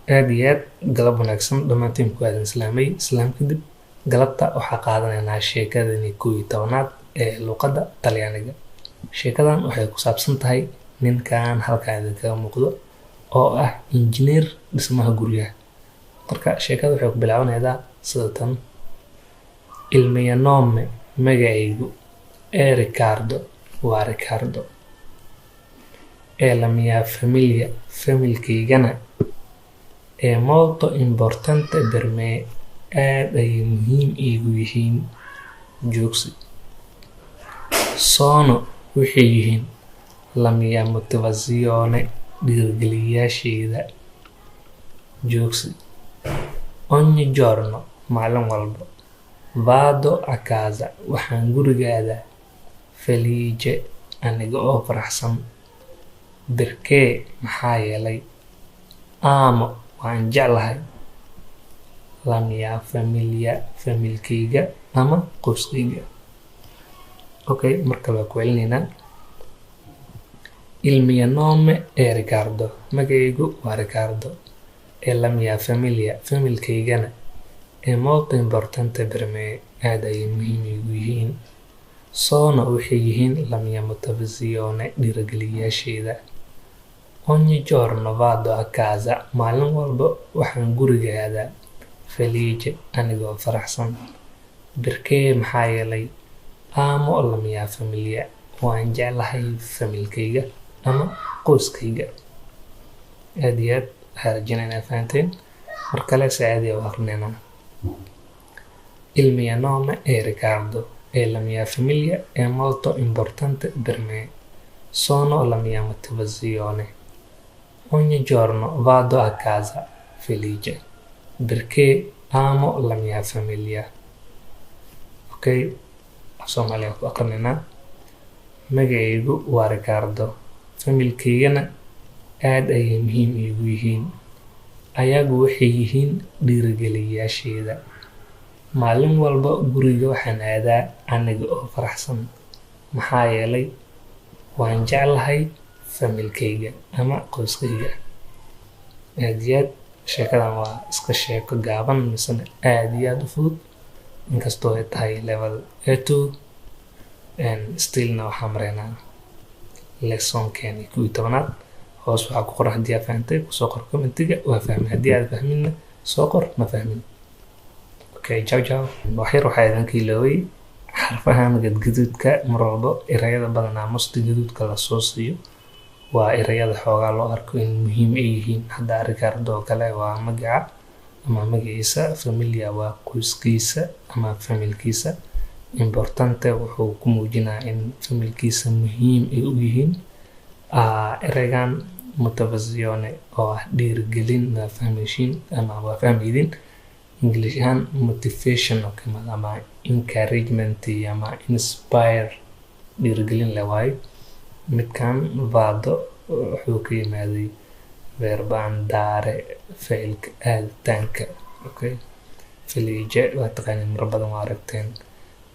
aad iyo aad galab wanaagsan dhammaantiin ku aadan islaam kadib galabta waxaa qaadanaynaa sheekadani 11aad ee luqadda Talyaaniga. Sheekadan waxay ku saabsan tahay ninkan halkan idinkaga muuqdo oo ah injineer dhismaha guryaha. Marka sheekada waxay ku bilaabanaysaa sida tan: Il mio nome magacaygu è Riccardo, waa Riccardo. E la mia famiglia familkaygana è molto importante per me, aad ayay muhiim iigu yihiin. Joogsi. Sono waxay yihiin la mia motivazione, dhiirigeliyaashayda. Joogsi. Ogni giorno maalin walba vado a casa, waxaan gurigaada felice aniga oo faraxsan. Perché maxaa yeelay amo waan jeclahay la mia famiglia familkayga ama qoyskayga. Okay, marka la ku celinaynaa il mio nome è Riccardo, magacaygu waa Riccardo. E la mia famiglia familkaygana è molto importante per me, aad ayay muhiim iigu yihiin. Sono waxay yihiin la mia motivazione, dhiirigeliyaashayda. Ogni giorno vado a casa, maalin walba waxaan gurigaada felice anigoo faraxsan. Perché maxaa yeelay amo la mia famiglia, waan jeclahay familkayga ama qoyskayga. aad iyo aad waxaan rajeynayaa fahanteen. mar kale si caadi ah u aqrinaynaa. Il mio nome è Riccardo e la mia famiglia è molto importante per me. Sono la mia motivazione. Ogni giorno vado a casa felice perché amo la mia famiglia. Okay, Soomaaliya ku aqrinaynaa. Magacaygu waa Riccardo, familkaygana aad ayay muhiim iigu yihiin. Ayagu waxay yihiin dhiirigeliyaashayda. Maalin walba guriga waxaan aadaa aniga oo faraxsan. Maxaa yeelay waan jeclahay familkayga ama qoyskayga. aad iyo aad sheekadan waa iska sheeko gaaban misena aad iyo aad u fudud, inkastoo ay tahay level A2 stillna waxaa maraynaa lessonkeeni 11aad. hoos waxaa ku qoran haddii aad fahantay kusoo qor commentiga waa fahmay, haddii aad fahminna soo qor ma fahmin. Okay, ciao. waxyar waxaa idinka ilooway xarfahan gadgaduudka. mar walba erayada badanaa musti gaduudka la soo siiyo waa erayada xoogaa loo arko in muhiim ay yihiin. hadda Riccardo oo kale waa magaca ama magaciisa, familia waa qoyskiisa ama familkiisa, importante wuxuu ku muujinayaa in familkiisa muhiim ay u yihiin. eraygan motivazione oo ah dhiirigelin waa fahmaysiin ama waa fahmaydin. English ahaan motivation oo kamid ama encouragement ama inspire, dhiirigelin le waayo. midkan vado wuxuu ka yimaaday verb andare, ficilka aaditaanka. Okay, felice waa taqaaniin, mar badan waa aragteen,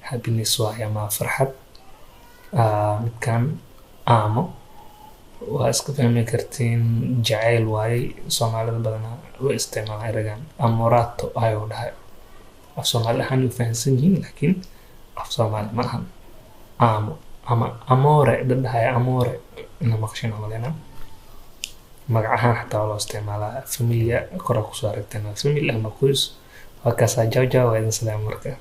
happiness waaye ama farxad. midkan amo waa iska fahmi kartiin, jacayl waaye. soomaalida badanaa way isticmaalaan eraygan. amorato ayuu dhahay. af soomaali ahaan way fahansan yihiin laakiin af soomaali ma ahan. amo ama amore dhahaya, amore ina maqshin oolena. magac ahaan xataa waa loo isticmaalaa. familia kora kusoo aragteen waa family ama qoys. waa kaasaa jaw waa idin salaam marka.